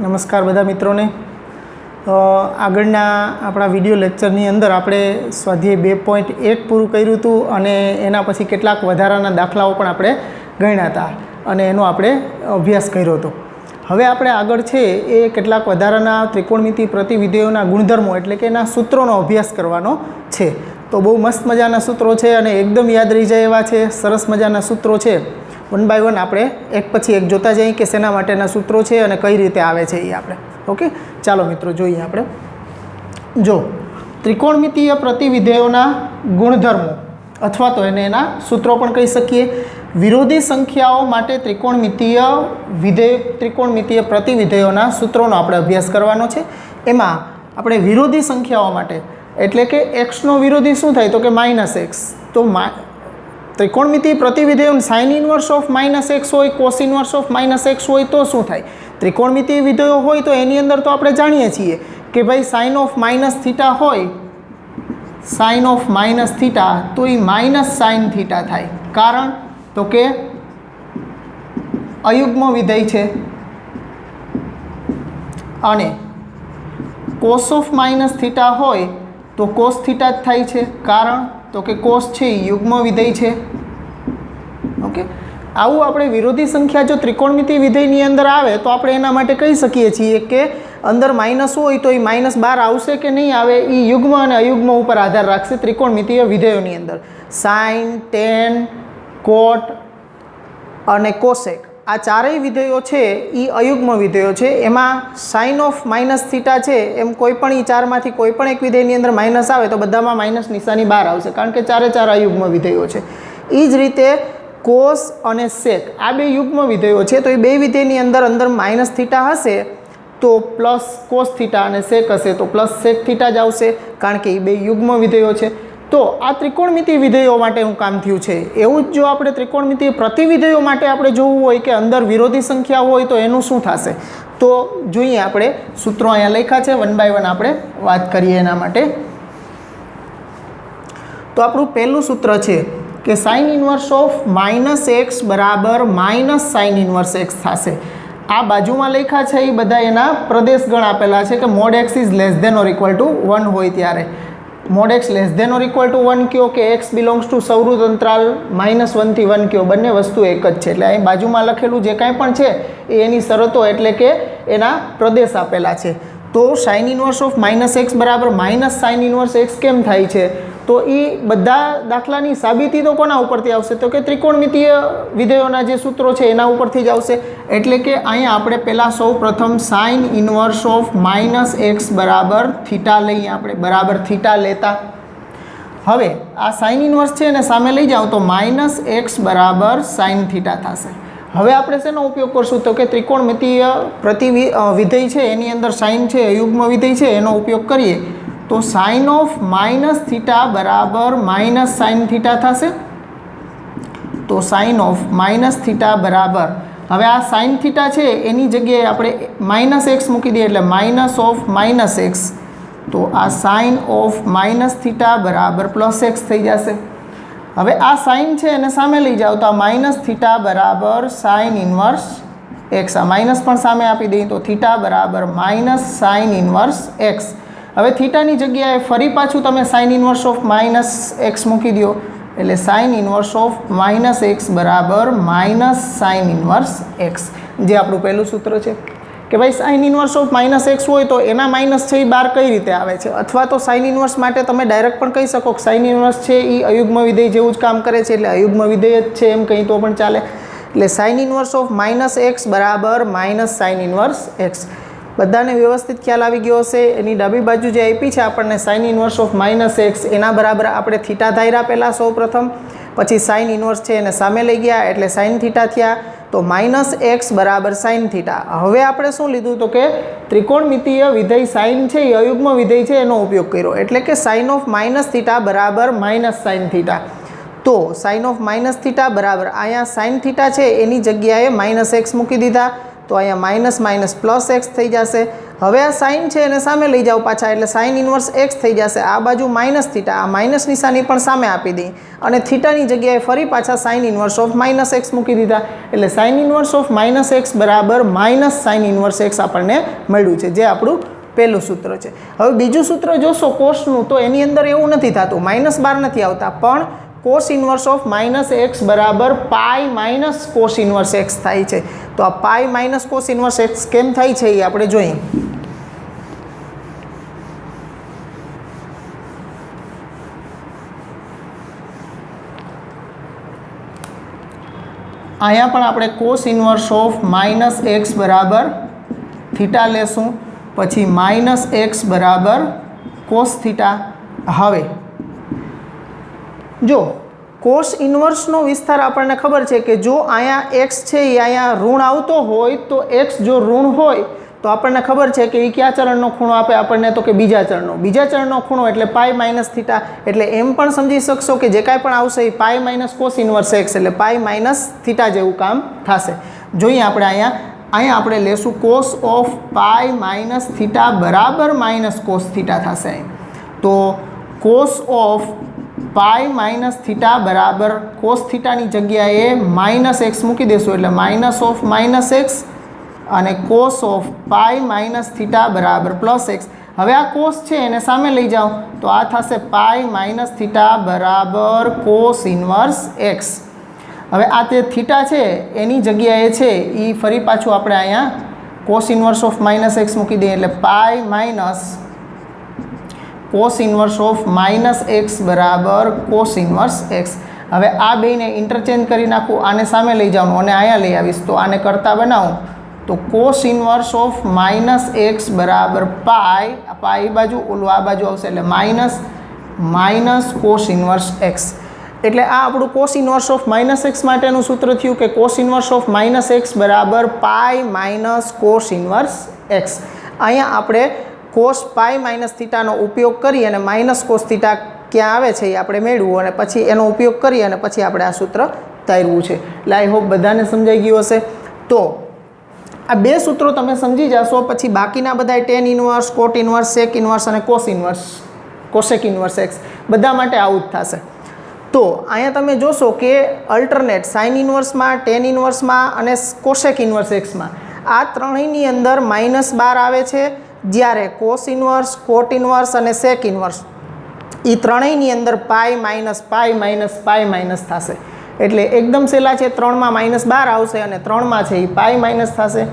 નમસ્કાર બધા મિત્રોને। આગળના આપણા વિડીયો લેક્ચરની અંદર આપણે સ્વાધ્યાય 2.1 પૂરું કર્યું હતું અને એના પછી કેટલાક વધારાના દાખલાઓ પણ આપણે ગણ્યા હતા અને એનો આપણે અભ્યાસ કર્યો હતો। હવે આપણે આગળ છે એ કેટલાક વધારાના ત્રિકોણમિતિ પ્રતિવિધેયોના ગુણધર્મો એટલે કે એના સૂત્રોનો અભ્યાસ કરવાનો છે। તો બહુ મસ્ત મજાના સૂત્રો છે અને એકદમ યાદ રહી જાય એવા છે, સરસ મજાના સૂત્રો છે। वन बाय वन આપણે એક પછી એક જોતા જઈએ કે શેના માટેના સૂત્રો છે અને કઈ રીતે આવે છે એ આપણે। ઓકે, ચાલો મિત્રો જોઈએ આપણે। જો ત્રિકોણમિતિય પ્રતિવિધેયોના ગુણધર્મો અથવા તો એને એના સૂત્રો પણ કહી શકીએ। વિરોધી સંખ્યાઓ માટે ત્રિકોણમિતિય પ્રતિવિધેયોના સૂત્રોનો આપણે અભ્યાસ કરવાનો છે। એમાં આપણે વિરોધી સંખ્યાઓ માટે એટલે કે x નો વિરોધી શું થાય તો કે -x। તો ત્રિકોણમિતિ પ્રતિવિધેય સાઇન ઇન્વર્સ ઓફ -x હોય, કોસ ઇન્વર્સ ઓફ -x હોય તો શું થાય? ત્રિકોણમિતિ વિધેયો હોય તો એની અંદર તો આપણે જાણીએ છીએ કે ભાઈ સાઇન ઓફ -θ હોય, સાઇન ઓફ -θ તો એ -sin θ થાય। કારણ તો કે અયુગ્મ વિધેય છે। અને કોસ ઓફ -θ હોય તો કોસ θ જ થાય છે। કારણ તો કે કોસ છે એ યુગ્મ વિધેય છે। ઓકે, આવું આપણે વિરોધી સંખ્યા જો ત્રિકોણમિતિ વિધેયની અંદર આવે તો આપણે એના માટે કહી શકીએ છીએ કે અંદર માઇનસ હોય તો એ -12 આવશે કે નહીં આવે એ યુગ્મ અને અયુગ્મ ઉપર આધાર રાખશે ત્રિકોણમિતિય વિધેયોની અંદર। સાઇન, ટેન, કોટ અને કોસેક આ ચારેય વિધેયો છે એ અયુગ્મ વિધેયો છે। એમાં સાઇન ઓફ -θ છે એમ કોઈ પણ એ ચારમાંથી કોઈ પણ એક વિધેયની અંદર માઇનસ આવે તો બધામાં માઇનસ નિશાની બહાર આવશે કારણ કે ચારે ચાર અયુગ્મ વિધેયો છે। એ જ રીતે કોસ અને સેક આ બે યુગ્મ વિધેયો છે તો એ બે વિધેયની અંદર -θ હશે તો પ્લસ કોસ θ અને સેક હશે તો પ્લસ સેક θ જ આવશે કારણ કે એ બે યુગ્મ વિધેયો છે। તો આ ત્રિકોણમિતિ વિધેયો માટેનું કામ થયું છે। એવું જ જો આપણે ત્રિકોણમિતિ પ્રતિવિધેયો માટે આપણે જોવું હોય કે અંદર વિરોધી સંખ્યા હોય તો એનું શું થશે તો જોઈએ આપણે સૂત્રો અહીંયા લખ્યા છે, વન બાય વન આપણે વાત કરીએ એના માટે। તો આપણું પહેલું સૂત્ર છે કે સાઇન ઇન્વર્સ ઓફ -x બરાબર -sin ઇન્વર્સ x થશે। આ બાજુમાં લખ્યા છે એ બધા એના પ્રદેશ ગણ આપેલા છે કે mod x is less than or equal to 1 હોય ત્યારે mod x less than or equal to 1 કયો કે x બિલોંગ્સ ટુ સૌરુદ્ધ અંતરાલ -1 થી 1 કયો, બંને વસ્તુ એક જ છે। એટલે અહીં બાજુમાં લખેલું જે કાંઈ પણ છે એ એની શરતો એટલે કે એના પ્રદેશ આપેલા છે। તો સાઇન ઇન્વર્સ ઓફ -x બરાબર -sin ઇન્વર્સ x કેમ થાય છે તો એ બધા દાખલાની સાબિતી તો કોના ઉપરથી આવશે તો કે ત્રિકોણમિતિય વિધેયોના જે સૂત્રો છે એના ઉપરથી જ આવશે। એટલે કે અહીંયા આપણે પહેલાં સૌ પ્રથમ સાઇન ઇન્વર્સ ઓફ -x બરાબર θ લઈએ, આપણે બરાબર θ લેતા। હવે આ સાઇન ઇન્વર્સ છે એને સામે લઈ જાઓ તો -x બરાબર sin θ થશે। હવે આપણે શેનો ઉપયોગ કરશું તો કે ત્રિકોણમિતિય વિધેય છે એની અંદર સાઇન છે અયુગ્મ વિધેય છે એનો ઉપયોગ કરીએ તો સાઇન ઓફ -θ બરાબર -sin θ થશે। તો સાઇન ઓફ -θ બરાબર હવે આ sin θ છે એની જગ્યાએ આપણે -x મૂકી દઈએ એટલે -(-x) તો આ સાઇન ઓફ -θ બરાબર +x થઈ જશે। હવે આ સાઇન છે એને સામે લઈ જાઓ તો આ -θ બરાબર સાઇન ઇન્વર્સ x, આ માઇનસ પણ સામે આપી દઈએ તો θ બરાબર -sin ઇન્વર્સ x। હવે થીટાની જગ્યાએ ફરી પાછું તમે સાઇન ઇન્વર્સ ઓફ -x મૂકી દો એટલે સાઇન ઇન્વર્સ ઓફ -x બરાબર -sin ઇન્વર્સ x, જે આપણું પહેલું સૂત્ર છે કે ભાઈ સાઇન ઇન્વર્સ ઓફ -x હોય તો એના માઇનસ છે એ બહાર કઈ રીતે આવે છે। અથવા તો સાઇન ઇન્વર્સ માટે તમે ડાયરેક્ટ પણ કહી શકો કે સાઇન ઇન્વર્સ છે એ અયુગ્મ વિધેય જેવું જ કામ કરે છે એટલે અયુગ્મ વિધેય જ છે એમ કહી તો પણ ચાલે। એટલે સાઇન ઇન્વર્સ ઓફ -x બરાબર -sin ઇન્વર્સ x। બધાને વ્યવસ્થિત ખ્યાલ આવી ગયો હશે। એની ડાબી બાજુ જે આપી છે આપણને સાઇન ઇન્વર્સ ઓફ -x એના બરાબર આપણે θ ધાર્યા પહેલાં સૌ પ્રથમ, પછી સાઇન ઇન્વર્સ છે એને સામે લઈ ગયા એટલે sin θ થયા તો -x બરાબર sin θ। હવે આપણે શું લીધું તો કે ત્રિકોણમિતિય વિધેય સાઇન છે એ અયુગ્મ વિધેય છે એનો ઉપયોગ કર્યો એટલે કે સાઇન ઓફ -θ બરાબર -sin θ। તો સાઇન ઓફ -θ બરાબર અહીંયા sin θ છે એની જગ્યાએ -x મૂકી દીધા તો અહીંયા --+ x થઈ જશે હવે આ સાઇન છે એને સામે લઈ જાઓ પાછા, એટલે સાઇન ઇન્વર્સ એક્સ થઈ જશે. આ બાજુ માઇનસ થીટા, આ માઇનસ નિશાની પણ સામે આપી દઈ અને થીટાની જગ્યાએ ફરી પાછા sine inverse of minus x મૂકી દીધા. એટલે sine inverse of minus x બરાબર માઇનસ સાઇન ઇન્વર્સ એક્સ આપણને મળ્યું છે, જે આપણું પહેલું સૂત્ર છે. હવે બીજું સૂત્ર જોશો કોસનું, તો એની અંદર એવું નથી થતું, -12 નથી આવતા, પણ cos inverse of minus x બરાબર pi minus cos inverse x થાય છે. તો આ pi minus cos inverse x કેમ થાય છે એ આપણે જોઈએ. અહીંયા પણ આપણે cos inverse of minus x બરાબર થીટા લેશું, પછી માઇનસ એક્સ બરાબર કોસ થીટા. હવે જો કોસ ઇન્વર્સનો વિસ્તાર આપણને ખબર છે કે જો અહીંયા એક્સ છે એ અહીંયા ઋણ આવતો હોય તો એક્સ જો ઋણ હોય તો આપણને ખબર છે કે એ કયા ચરણનો ખૂણો આપે આપણને, તો કે બીજા ચરણનો ખૂણો એટલે પાઈ માઇનસ થીટા. એટલે એમ પણ સમજી શકશો કે જે કાંઈ પણ આવશે એ pi minus cos inverse x એટલે પાઈ માઇનસ થીટા જેવું કામ થશે. જોઈએ આપણે અહીંયા આપણે લેશું cos of pi minus theta બરાબર માઇનસ કોસ થીટા થશે. તો cos of pi minus theta બરાબર કોસ થીટાની જગ્યાએ માઇનસ એક્સ મૂકી દેશું, એટલે માઇનસ ઓફ માઇનસ એક્સ અને cos of pi minus theta બરાબર પ્લસ એક્સ. હવે આ કોસ છે એને સામે લઈ જાઓ તો આ થશે પાઈ માઇનસ થીટા બરાબર કોસ ઇન્વર્સ એક્સ. હવે આ તે થીટા છે એની જગ્યાએ છે એ ફરી પાછું આપણે અહીંયા cos inverse of minus x મૂકી દઈએ, એટલે pi minus cos inverse of minus x બરાબર કોસ ઇન્વર્સ એક્સ. હવે આ બેને ઇન્ટરચેન્જ કરી નાખું, આને સામે લઈ જાઉં અને અહીંયા લઈ આવીશ તો આને કરતા બનાવું તો cos inverse of minus x બરાબર પાઈ બાજુ ઓલું આ બાજુ આવશે એટલે માઇનસ કોસ ઇન્વર્સ એક્સ. એટલે આ આપણું cos inverse of minus x માટેનું સૂત્ર થયું કે cos inverse of minus x બરાબર pi minus cos inverse x. અહીંયા આપણે કોસ પાઈ માઇનસ થીટાનો ઉપયોગ કરી અને માઇનસ કોસ થીટા ક્યાં આવે છે એ આપણે મેળવું અને પછી એનો ઉપયોગ કરી અને પછી આપણે આ સૂત્ર તારવું છે. એટલે આઈ હોપ બધાને સમજાઈ ગયું હશે. તો આ બે સૂત્રો તમે સમજી જશો પછી બાકીના બધા tan inverse, cot inverse, sec inverse અને cos inverse, cosec inverse x બધા માટે આવું જ થશે. તો અહીંયા તમે જોશો કે અલ્ટરનેટ સાઇન ઇન્વર્સમાં, ટેન ઇન્વર્સમાં અને કોસેક ઇન્વર્સ એક્સમાં આ ત્રણેયની અંદર -12 આવે છે, જ્યારે કોસ ઇન્વર્સ, કોટ ઇન્વર્સ અને સેક ઇન્વર્સ એ ત્રણેયની અંદર પાઈ માઇનસ થશે. એટલે એકદમ સહેલા છે, 3માં -12 આવશે અને 3માં છે એ પાઈ માઇનસ થશે.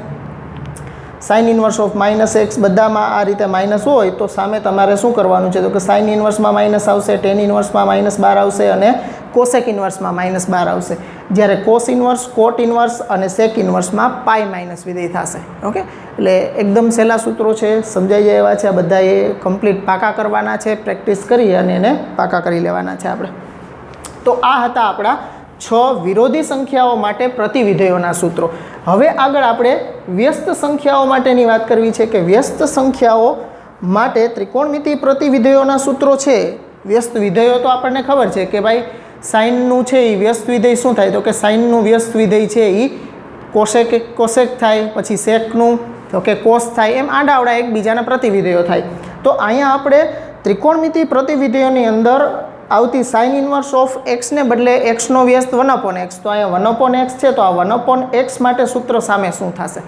Sine inverse of minus x બધામાં આ રીતે માઇનસ હોય તો સામે તમારે શું કરવાનું છે, તો કે સાઇન ઇન્વર્સમાં માઇનસ આવશે, ટેન ઇન્વર્સમાં -12 આવશે અને કોસેક ઇન્વર્સમાં -12 આવશે, જ્યારે કોસ ઇન્વર્સ, કોટ ઇન્વર્સ અને સેક ઇન્વર્સમાં પાઈ માઇનસ વિધેય થશે. ઓકે, એટલે એકદમ સહેલા સૂત્રો છે, સમજાઈ જાય એવા છે. આ બધા એ કમ્પ્લીટ પાકા કરવાના છે, પ્રેક્ટિસ કરી અને એને પાકા કરી લેવાના છે આપણે. તો આ હતા આપણા 6 વિરોધી સંખ્યાઓ માટે પ્રતિવિધેયોના સૂત્રો. હવે આગળ આપણે વ્યસ્ત સંખ્યાઓ માટેની વાત કરવી છે કે વ્યસ્ત સંખ્યાઓ માટે ત્રિકોણમિતિ પ્રતિવિધેયોના સૂત્રો છે. વ્યસ્ત વિધેયો તો આપણને ખબર છે કે ભાઈ સાઇનનું છે એ વ્યસ્ત વિધેય શું થાય, તો કે સાઇનનું વ્યસ્ત વિધેય છે એ કોસેક થાય, પછી સેકનું તો કે કોસ થાય, એમ આડાવડા એકબીજાના પ્રતિવિધેયો થાય. તો અહીંયા આપણે ત્રિકોણમિતિ પ્રતિવિધેયોની અંદર આવતી સાઇન ઇન્વર્સ ઓફ એક્સને બદલે એક્સનો વ્યસ્ત 1/x, તો અહીંયા 1/x છે તો આ 1/x માટે સૂત્ર સામે શું થશે,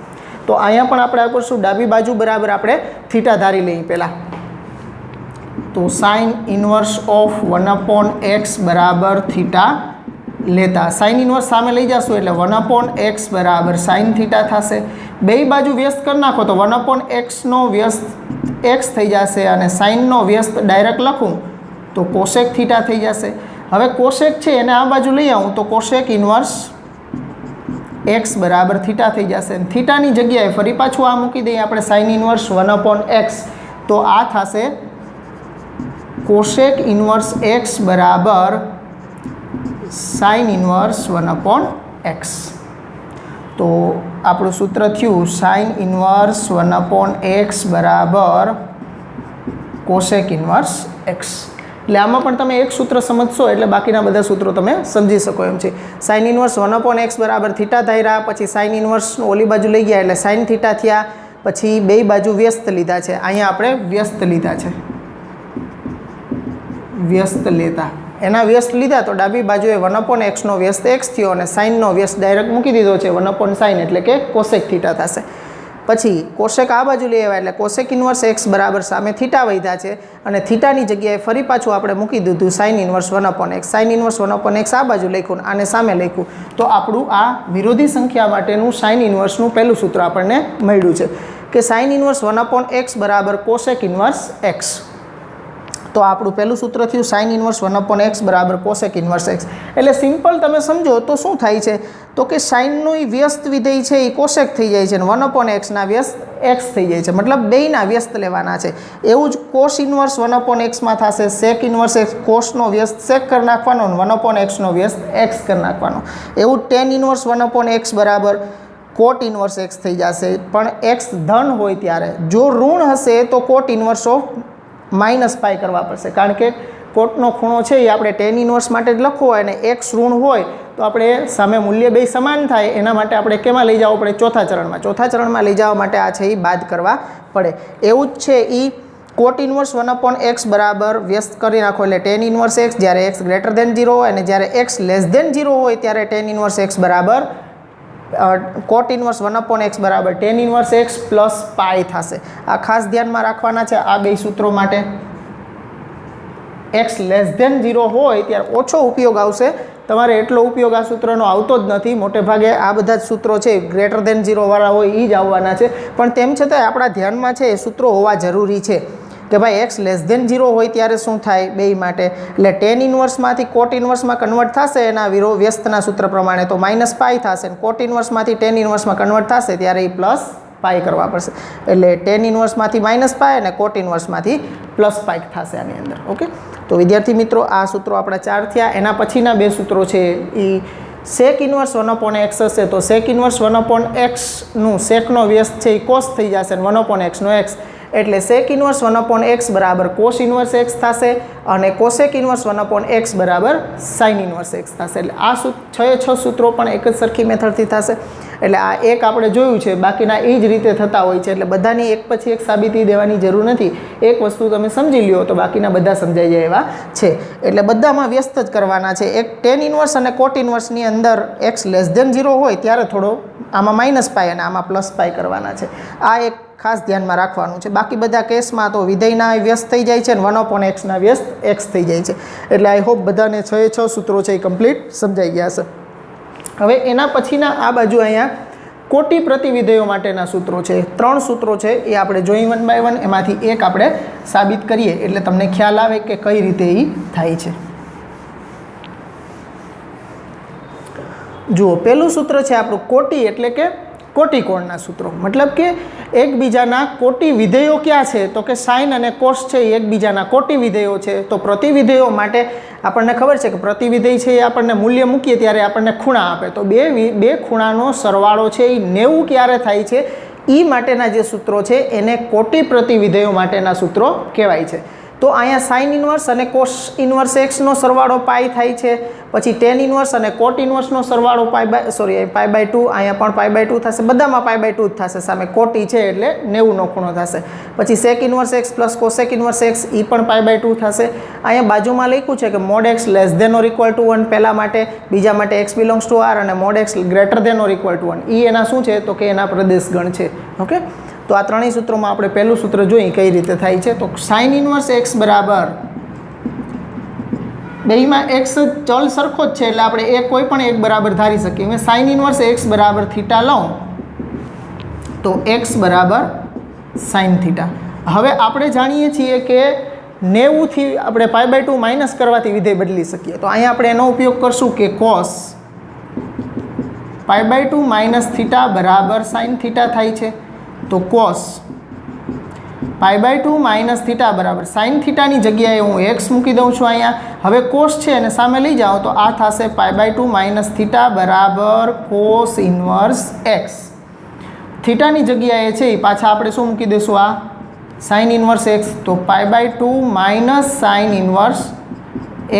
તો અહીંયા પણ આપણે આ કરશું ડાબી બાજુ બરાબર આપણે થીટા ધારી લઈએ પહેલાં. તો સાઇન ઇન્વર્સ ઓફ 1/x બરાબર થીટા લેતા સાઇન ઇન્વર્સ સામે લઈ જશું એટલે 1/x બરાબર સાઇન થીટા થશે. બે બાજુ વ્યસ્ત કરી નાખો તો 1/xનો વ્યસ્ત x થઈ જશે અને સાઇનનો વ્યસ્ત ડાયરેક્ટ લખું તો કોસેક થીટા થઈ જશે. હવે કોસેક છે એને આ બાજુ લઈ આવું તો કોસેક ઇન્વર્સ એક્સ બરાબર થીટા થઈ જશે. થીટાની જગ્યાએ ફરી પાછું આ મૂકી દઈએ આપણે સાઇન ઇન્વર્સ 1/x, તો આ થશે કોસેક ઇન્વર્સ એક્સ બરાબર સાઇન ઇન્વર્સ 1/x. તો આપણું સૂત્ર થયું સાઇન ઇન્વર્સ 1/x બરાબર કોસેક ઇન્વર્સ એક્સ. એટલે આમાં પણ તમે એક સૂત્ર સમજશો એટલે બાકીના બધા સૂત્રો તમે સમજી શકો એમ છે. સાઇન ઇન્વર્સ 1/x બરાબર થીટા ધાર્યા, પછી સાઇન ઇન્વર્સ ઓલી બાજુ લઈ ગયા એટલે સાઇન થીટા થયા, પછી બે બાજુ વ્યસ્ત લીધા છે, અહીંયા આપણે વ્યસ્ત લીધા છે, વ્યસ્ત લેતા એના વ્યસ્ત લીધા તો ડાબી બાજુએ 1/x નો વ્યસ્ત x થયો અને સાઇનનો વ્યસ્ત ડાયરેક્ટ મૂકી દીધો છે 1/sin એટલે કે કોસેક થીટા થશે. પછી કોસેક આ બાજુ લઈ આવ્યા એટલે કોસેક ઇન્વર્સ x બરાબર સામે થીટા વધ્યા છે અને થીટાની જગ્યાએ ફરી પાછું આપણે મૂકી દીધું sine inverse 1/x. Sine inverse 1/x આ બાજુ લખ્યું આને સામે લખ્યું તો આપણું આ વિરોધી સંખ્યા માટેનું સાઇન ઇન્વર્સનું પહેલું સૂત્ર આપણને મળ્યું છે કે સાઇન ઇન્વર્સ 1/x બરાબર કોસેક ઇન્વર્સ x. તો આપણું પહેલું સૂત્ર થયું સાઇન ઇન્વર્સ 1/x બરાબર કોસેક ઇન્વર્સ x. એટલે સિમ્પલ તમે સમજો તો શું થાય છે તો કે સાઇનનું વ્યસ્ત વિધેય છે એ કોસેક થઈ જાય છે અને 1/x ના વ્યસ્ત x થઈ જાય છે, મતલબ બેયના વ્યસ્ત લેવાના છે. એવું જ કોસ ઇન્વર્સ 1/x માં થશે સેક ઇન્વર્સ x, કોસનો વ્યસ્ત સેક કરી નાખવાનો અને 1/x નો વ્યસ્ત x કરી નાખવાનો. એવું ટેન ઇન્વર્સ 1/x બરાબર કોટ ઇન્વર્સ x થઈ જશે, પણ x ધન હોય ત્યારે. જો ઋણ હશે તો કોટ ઇન્વર્સ ઓફ -π કરવા પડશે, કારણ કે કોટનો ખૂણો છે એ આપણે ટેન ઇન્વર્સ માટે જ લખવો હોય અને x ઋણ હોય તો આપણે સામે મૂલ્ય બે સમાન થાય એના માટે આપણે કેમાં લઈ જવું પડે? ચોથા ચરણમાં. ચોથા ચરણમાં લઈ જવા માટે આ છે એ બાદ કરવા પડે. એવું જ છે એ કોટ ઇન્વર્સ 1/x બરાબર વ્યસ્ત કરી નાખો એટલે ટેન ઇન્વર્સ x, જ્યારે x ગ્રેટર દેન 0 હોય અને જ્યારે x લેસ દેન 0 હોય ત્યારે ટેન ઇન્વર્સ x બરાબર કોટ ઇન્વર્સ 1/x બરાબર tan inverse x plus pi થશે. આ ખાસ ધ્યાનમાં રાખવાના છે આ બે સૂત્રો માટે. x લેસ દેન 0 હોય ત્યારે ઓછો ઉપયોગ આવશે, તમારે એટલો ઉપયોગ આ સૂત્રનો આવતો જ નથી. મોટે ભાગે આ બધા જ સૂત્રો છે ગ્રેટર દેન 0 વાળા હોય એ જ આવવાના છે, પણ તેમ છતાંય આપણા ધ્યાનમાં છે એ સૂત્રો હોવા જરૂરી છે કે ભાઈ x લેસ દેન 0 હોય ત્યારે શું થાય બે માટે. એટલે ટેન ઇન્વર્સમાંથી કોટ ઇન્વર્સમાં કન્વર્ટ થશે એના વ્યસ્તના સૂત્ર પ્રમાણે તો -π થશે, કોટ ઇન્વર્સમાંથી ટેન ઇન્વર્સમાં કન્વર્ટ થશે ત્યારે એ પ્લસ પાઈ કરવા પડશે. એટલે ટેન ઇન્વર્સમાંથી -π અને કોટ ઇન્વર્સમાંથી +π થશે આની અંદર. ઓકે, તો વિદ્યાર્થી મિત્રો આ સૂત્રો આપણા 4 થયા. એના પછીના બે સૂત્રો છે એ સેક ઇન્વર્સ 1/x હશે તો સેક ઇન્વર્સ 1/x નું સેકનો વ્યસ્ત છે એ કોસ થઈ જશે અને 1/x નો x, એટલે સેક ઇન્વર્સ 1/x બરાબર કોસ ઇન્વર્સ x થશે અને કોસેક ઇન્વર્સ 1/x બરાબર સાઇન ઇન્વર્સ x થશે. એટલે આ 6 સૂત્રો પણ એક જ સરખી મેથડથી થશે. એટલે આ એક આપણે જોયું છે, બાકીના એ જ રીતે થતા હોય છે. એટલે બધાની એક પછી એક સાબિતી દેવાની જરૂર નથી. એક વસ્તુ તમે સમજી લ્યો તો બાકીના બધા સમજાઈ જાય એવા છે. એટલે બધામાં વ્યસ્ત જ કરવાના છે. એક ટેન ઇન્વર્સ અને કોટ ઇન્વર્સની અંદર x લેસ દેન 0 હોય ત્યારે થોડો આમાં -π અને આમાં +π કરવાના છે. આ એક ખાસ ધ્યાનમાં રાખવાનું છે. બાકી બધા કેસમાં તો વિધેયના વ્યસ્ત થઈ જાય છે અને 1/x ના વ્યસ્ત x થઈ જાય છે. એટલે આઈ હોપ બધાને 6 સૂત્રો છે એ કમ્પ્લીટ સમજાઈ ગયા છે. હવે એના પછીના આ બાજુ અહીંયા કોટી પ્રતિવિધેયો માટેના સૂત્રો છે. 3 સૂત્રો છે એ આપણે જોઈ 1 બાય 1, એમાંથી એક આપણે સાબિત કરીએ એટલે તમને ખ્યાલ આવે કે કઈ રીતે એ થાય છે. જુઓ, પહેલું સૂત્ર છે આપણું કોટી એટલે કે કોટીકોણના સૂત્રો. મતલબ કે એકબીજાના કોટી વિધેયો ક્યાં છે તો કે સાઇન અને કોસ છે એ એકબીજાના કોટી વિધેયો છે. તો પ્રતિવિધેયો માટે આપણને ખબર છે કે પ્રતિવિધેય છે એ આપણને મૂલ્ય મૂકીએ ત્યારે આપણને ખૂણા આપે. તો બે ખૂણાનો સરવાળો છે એ 90 ક્યારે થાય છે એ માટેના જે સૂત્રો છે એને કોટી પ્રતિવિધેયો માટેના સૂત્રો કહેવાય છે. તો અહીંયા સાઇન ઇન્વર્સ અને કોસ ઇન્વર્સ એક્સનો સરવાળો પાઈ થાય છે. પછી ટેન ઇન્વર્સ અને કોટ ઇન્વર્સનો સરવાળો π/2, અહીંયા પણ π/2 થશે. બધામાં π/2 જ થશે, સામે કોટી છે એટલે 90નો ખૂણો થશે. પછી sec inverse x plus cosec inverse x એ પણ π/2 થશે. અહીંયા બાજુમાં લખ્યું છે કે mod x less than or equal to 1 પહેલા માટે, બીજા માટે એક્સ બિલોંગ્સ ટુ આર અને mod x greater than or equal to 1 એ એના શું છે તો કે એના પ્રદેશ ગણ છે. ઓકે, તો આ ત્રણેય સૂત્રોમાં આપણે પહેલું સૂત્ર જોઈએ કઈ રીતે થાય છે. તો સાઇન ઇન્વર્સ એક્સ બરાબર બેયમાં એક્સ ચલ સરખો જ છે એટલે આપણે એક કોઈ પણ એક બરાબર ધારી શકીએ. મેં સાઇન ઇન્વર્સ એક્સ બરાબર થીટા લઉં તો એક્સ બરાબર સાઇન થીટા. હવે આપણે જાણીએ છીએ કે 90થી આપણે π/2 માઇનસ કરવાથી વિધેય બદલી શકીએ. તો અહીંયા આપણે એનો ઉપયોગ કરશું કે કોસ π/2 માઇનસ થીટા બરાબર સાઇન થીટા થાય છે. તો કોસ π/2 માઇનસ થીટા બરાબર સાઇન થીટાની જગ્યાએ હું એક્સ મૂકી દઉં છું અહીંયા. હવે કોસ છે અને સામે લઈ જાઓ તો આ થશે π/2 માઇનસ થીટા બરાબર કોસ ઇન્વર્સ એક્સ. થીટાની જગ્યાએ છે એ પાછા આપણે શું મૂકી દઈશું આ સાઇન ઇન્વર્સ એક્સ. તો π/2 માઇનસ સાઇન ઇન્વર્સ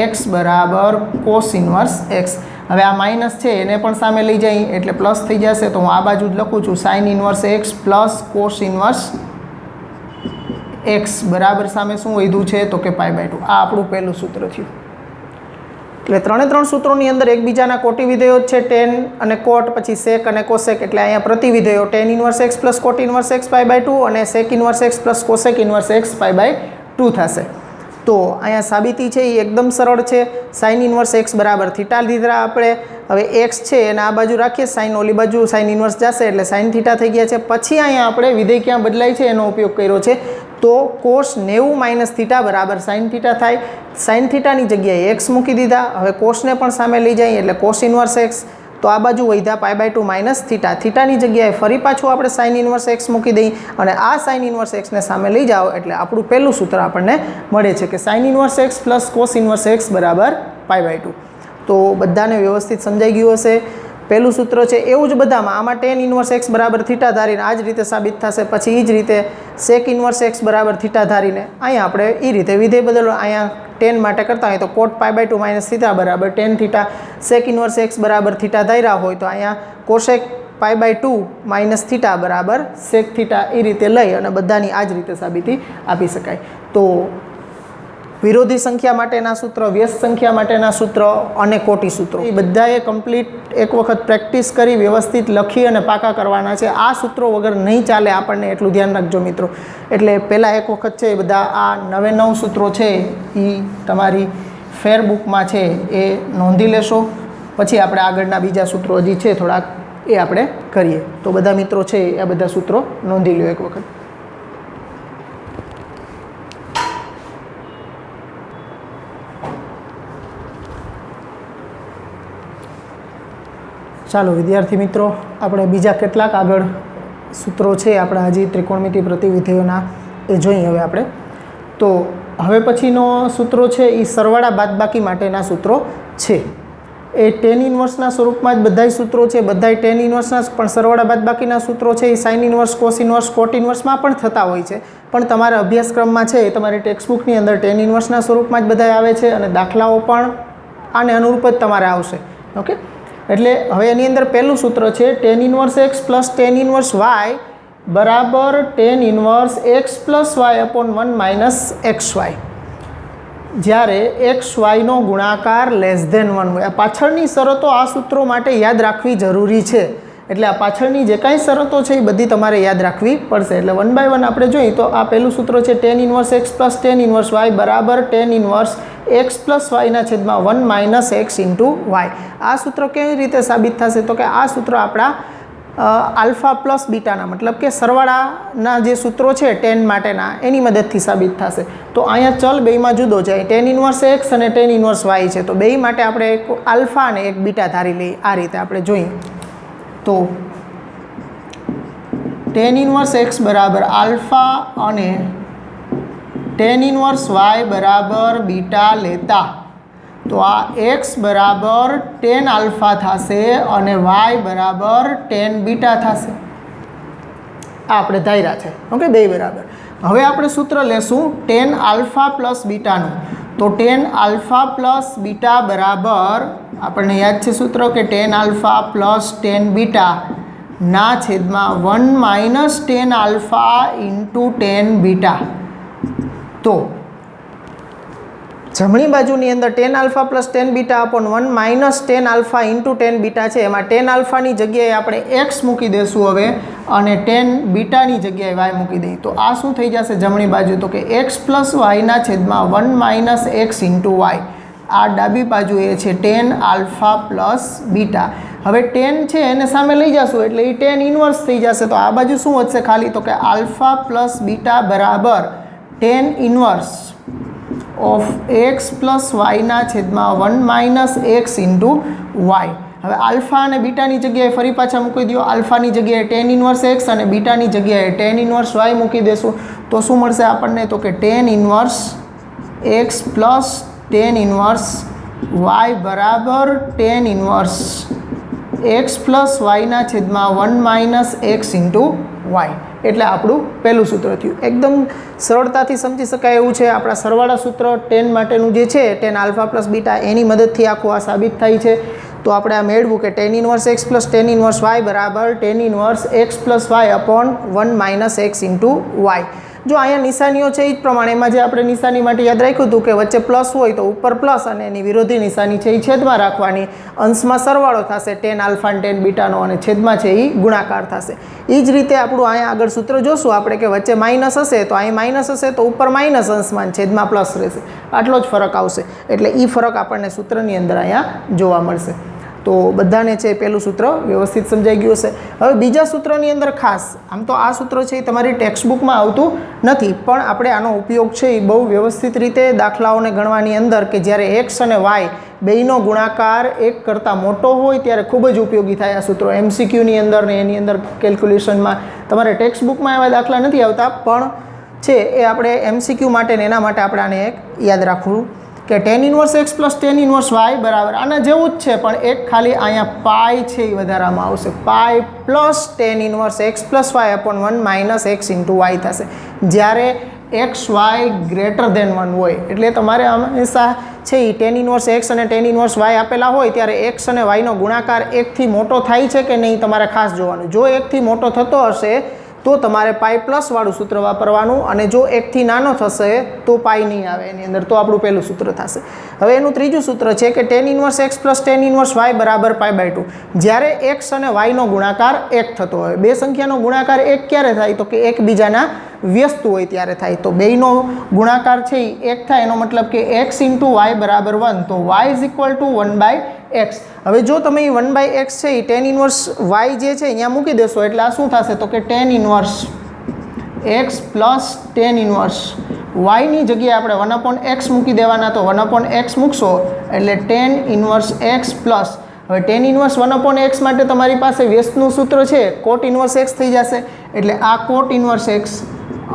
એક્સ બરાબર કોસ ઇન્વર્સ એક્સ. હવે આ માઇનસ છે એને પણ સામે લઈ જઈ એટલે પ્લસ થઈ જશે, તો હું આ બાજુ જ લખું છું sine inverse x plus cos inverse x બરાબર સામે શું વધ્યું છે તો કે π/2. આ આપણું પહેલું સૂત્ર થયું. એટલે ત્રણ સૂત્રોની અંદર એકબીજાના કોટી વિધેયો છે, ટેન અને કોટ, પછી સેક અને કોસેક. એટલે અહીંયા પ્રતિવિધેયો tan inverse x plus cot inverse x π/2 અને sec inverse x plus cosec inverse x π/2 થશે. તો અહીંયા સાબિતી છે એ એકદમ સરળ છે. સાઇન ઇન્વર્સ એક્સ બરાબર થીટા લીધા આપણે. હવે એક્સ છે એને આ બાજુ રાખીએ, સાઇન ઓલી બાજુ સાઇન ઇન્વર્સ જશે એટલે સાઇન થીટા થઈ ગયા છે. પછી અહીંયા આપણે વિધેય ક્યાં બદલાય છે એનો ઉપયોગ કર્યો છે, તો કોસ 90 - થીટા બરાબર સાઇન થીટા થાય. સાઇન થીટાની જગ્યાએ એક્સ મૂકી દીધા. હવે કોસને પણ સામે લઈ જાય એટલે કોસ ઇન્વર્સ એક્સ, તો આ બાજુ વધ્યા π/2 - થીટા. થીટાની જગ્યાએ ફરી પાછું આપણે સાઇન ઇન્વર્સ એક્સ મૂકી દઈએ અને આ સાઇન ઇન્વર્સ એક્સને સામે લઈ જાઓ એટલે આપણું પહેલું સૂત્ર આપણને મળે છે કે sine inverse x plus cos inverse x બરાબર π/2. તો બધાને વ્યવસ્થિત સમજાઈ ગયું હશે. પહેલું સૂત્ર છે એવું જ બધામાં. આમાં ટેન ઇન્વર્સ એક્સ બરાબર થીટા ધારીને આ જ રીતે સાબિત થશે. પછી એ જ રીતે સેક ઇન્વર્સ એક્સ બરાબર થીટા ધારીને અહીંયા આપણે એ રીતે વિધેય બદલો. અહીંયા ટેન માટે કરતા હોય તો કોટ π/2 - થીટા બરાબર tan theta. Sec inverse x બરાબર થીટા ધાર્યા હોય તો અહીંયા કોસેક π/2 - થીટા બરાબર સેક થીટા. એ રીતે લઈ અને બધાની આ જ રીતે સાબિતી આપી શકાય. તો વિરોધી સંખ્યા માટેના સૂત્ર, વ્યસ્ત સંખ્યા માટેના સૂત્ર અને કોટી સૂત્રો એ બધાએ કમ્પ્લીટ એક વખત પ્રેક્ટિસ કરી વ્યવસ્થિત લખી અને પાકા કરવાના છે. આ સૂત્રો વગર નહીં ચાલે આપણને, એટલું ધ્યાન રાખજો મિત્રો. એટલે પહેલાં એક વખત છે એ બધા આ 9 સૂત્રો છે એ તમારી ફેરબુકમાં છે એ નોંધી લેશો. પછી આપણે આગળના બીજા સૂત્રો હજી છે થોડાક એ આપણે કરીએ. તો બધા મિત્રો છે એ આ બધા સૂત્રો નોંધી લો એક વખત. ચાલો વિદ્યાર્થી મિત્રો, આપણે બીજા કેટલાક આગળ સૂત્રો છે આપણા હજી ત્રિકોણમિતિ પ્રતિવિધેયોના એ જોઈએ હવે આપણે. તો હવે પછીનો સૂત્રો છે એ સરવાળા બાદબાકી માટેના સૂત્રો છે. એ ટેન ઇન્વર્સના સ્વરૂપમાં જ બધાય સૂત્રો છે. બધાય ટેન ઇન્વર્સના, પણ સરવાળા બાદબાકીના સૂત્રો છે એ સાઇન ઇન્વર્સ, કોસ ઇન્વર્સ, કોટ ઇન્વર્સમાં પણ થતા હોય છે. પણ તમારા અભ્યાસક્રમમાં છે એ તમારી ટેક્સ્ટબુકની અંદર ટેન ઇન્વર્સના સ્વરૂપમાં જ બધાય આવે છે અને દાખલાઓ પણ આને અનુરૂપ જ તમારે આવશે. ઓકે, એટલે હવે એની અંદર પહેલું સૂત્ર છે tan inverse x plus tan inverse y બરાબર tan inverse x plus y upon 1 - xy. જ્યારે એક્સ વાયનો ગુણાકાર <1 હોય. આ પાછળની શરતો આ સૂત્રો માટે યાદ રાખવી જરૂરી છે. એટલે આ પાછળની જે કાંઈ શરતો છે એ બધી તમારે યાદ રાખવી પડશે. એટલે 1 by 1 આપણે જોઈએ તો આ પહેલું સૂત્ર છે tan inverse x plus tan inverse y બરાબર ટેન ઇન્વર્સ એક્સ પ્લસ વાયના છેદમાં 1 - x × વાય. આ સૂત્ર કેવી રીતે સાબિત થશે તો કે આ સૂત્ર આપણા આલ્ફા પ્લસ બીટાના મતલબ કે સરવાળાના જે સૂત્રો છે ટેન માટેના એની મદદથી સાબિત થશે. તો અહીંયા ચલ બેયમાં જુદો છે. ટેન ઇન્વર્સ એક્સ અને ટેન ઇન્વર્સ વાય છે. તો બેય માટે આપણે એક આલ્ફા અને એક બીટા ધારી લઈએ. આ રીતે આપણે જોઈએ તો ટેન ઇન્વર્સ એક્સ બરાબર આલ્ફા અને ટેન ઇન્વર્સ વાય બરાબર બીટા લેતા તો આ એક્સ બરાબર ટેન આલ્ફા થશે અને વાય બરાબર ટેન બીટા થશે. આ આપણે ધાર્યા છે. ઓકે, બે બરાબર. હવે આપણે સૂત્ર લેશું ટેન આલ્ફા પ્લસ બીટાનું. તો ટેન આલ્ફા પ્લસ બીટા બરાબર આપણને યાદ છે સૂત્ર કે ten alpha plus ten beta ના છેદમાં 1 - ટેન આલ્ફા × ટેન બીટા. તો જમણી બાજુની અંદર ten alpha plus ten beta upon 1 - ten alpha × ten beta છે. એમાં ટેન આલ્ફાની જગ્યાએ આપણે એક્સ મૂકી દઈશું હવે અને ટેન બીટાની જગ્યાએ વાય મૂકી દઈએ. તો આ શું થઈ જશે જમણી બાજુ તો કે એક્સ પ્લસ વાયના છેદમાં 1 - x × વાય. આ ડાબી બાજુ એ છે ટેન આલ્ફા પ્લસ બીટા. હવે ટેન છે એને સામે લઈ જશું એટલે એ ટેન ઇન્વર્સ થઈ જશે. તો આ બાજુ શું વધશે ખાલી તો કે આલ્ફા પ્લસ બીટા બરાબર tan inverse of x plus વાયના છેદમાં 1 - x × વાય. હવે આલ્ફા અને બીટાની જગ્યાએ ફરી પાછા મૂકી દો. આલ્ફાની જગ્યાએ ટેન ઇન્વર્સ એક્સ અને બીટાની જગ્યાએ ટેન ઇન્વર્સ વાય મૂકી દેશું. તો શું મળશે આપણને તો કે tan inverse x plus tan inverse y બરાબર ટેન ઇન્વર્સ એક્સ પ્લસ વાયના છેદમાં 1 - x × વાય. એટલે આપણું પહેલું સૂત્ર થયું. એકદમ સરળતાથી સમજી શકાય એવું છે. આપણા સરવાળા સૂત્ર ટેન માટેનું જે છે ટેન આલ્ફા પ્લસ બીટા એની મદદથી આખું આ સાબિત થાય છે. તો આપણે આ મેળવું કે tan inverse x plus tan inverse y બરાબર tan inverse x plus y upon 1 minus x into y. જો અહીંયા નિશાનીઓ છે એ જ પ્રમાણે એમાં જે આપણે નિશાની માટે યાદ રાખ્યું હતું કે વચ્ચે પ્લસ હોય તો ઉપર પ્લસ અને એની વિરોધી નિશાની છે એ છેદમાં રાખવાની, અંશમાં સરવાળો થશે tan આલ્ફા અને tan બીટાનો અને છેદમાં છે એ ગુણાકાર થશે. એ જ રીતે આપણું અહીંયા આગળ સૂત્ર જોશું આપણે કે વચ્ચે માઇનસ હશે તો અહીં માઇનસ હશે તો ઉપર માઇનસ અંશમાં છેદમાં પ્લસ રહેશે, આટલો જ ફરક આવશે. એટલે એ ફરક આપણને સૂત્રની અંદર અહીંયા જોવા મળશે. તો બધાને છે પહેલું સૂત્ર વ્યવસ્થિત સમજાઈ ગયું હશે. હવે બીજા સૂત્રની અંદર ખાસ આમ તો આ સૂત્ર છે એ તમારી ટેક્સ્ટબુકમાં આવતું નથી, પણ આપણે આનો ઉપયોગ છે એ બહુ વ્યવસ્થિત રીતે દાખલાઓને ગણવાની અંદર કે જ્યારે એક્સ અને વાય બેયનો ગુણાકાર એક કરતાં મોટો હોય ત્યારે ખૂબ જ ઉપયોગી થાય આ સૂત્રો. MCQની અંદર ને એની અંદર કેલ્ક્યુલેશનમાં તમારે ટેક્સ્ટબુકમાં એવા દાખલા નથી આવતા, પણ છે એ આપણે MCQ માટે ને એના માટે આપણે આને એક યાદ રાખવું કે tan inverse x plus tan inverse y બરાબર આના જેવું જ છે, પણ એક ખાલી અહીંયા પાઈ છે એ વધારામાં આવશે. Pi plus tan inverse x plus y upon 1 minus x into y થશે. જ્યારે એક્સ વાય ગ્રેટર દેન 1 હોય એટલે તમારે હંમેશા છે એ tan ઇન્વર્સ x અને tan ઇન્વર્સ y આપેલા હોય ત્યારે x અને yનો ગુણાકાર 1થી મોટો થાય છે કે નહીં તમારે ખાસ જોવાનું. જો 1થી મોટો થતો હશે તો તમારે પાઈ પ્લસ વાળું સૂત્ર વાપરવાનું, અને જો 1થી નાનો થશે તો પાઈ નહીં આવે એની અંદર, તો આપણું પહેલું સૂત્ર થશે. હવે એનું ત્રીજું સૂત્ર છે કે tan inverse x plus tan inverse y બરાબર π/2. જ્યારે x અને yનો ગુણાકાર 1 થતો હોય, બે સંખ્યાનો ગુણાકાર 1 ક્યારે થાય તો કે એકબીજાના વ્યસ્ત હોય ત્યારે થાય. તો બેયનો ગુણાકાર છે એ 1 થાય એનો મતલબ કે x ઇન્ટુ y બરાબર 1, તો y is equal to 1/x. હવે જો તમે 1/x છે એ tan ઇન્વર્સ y જે છે અહીંયા મૂકી દેશો એટલે આ શું થશે તો કે tan inverse x plus tan inverse yની જગ્યાએ આપણે 1/x મૂકી દેવાના, તો 1/x મૂકશો એટલે tan ઇન્વર્સ x પ્લસ, હવે tan ઇન્વર્સ 1/x માટે તમારી પાસે વ્યસ્તનું સૂત્ર છે cot ઇન્વર્સ x થઈ જશે, એટલે આ cot ઇન્વર્સ x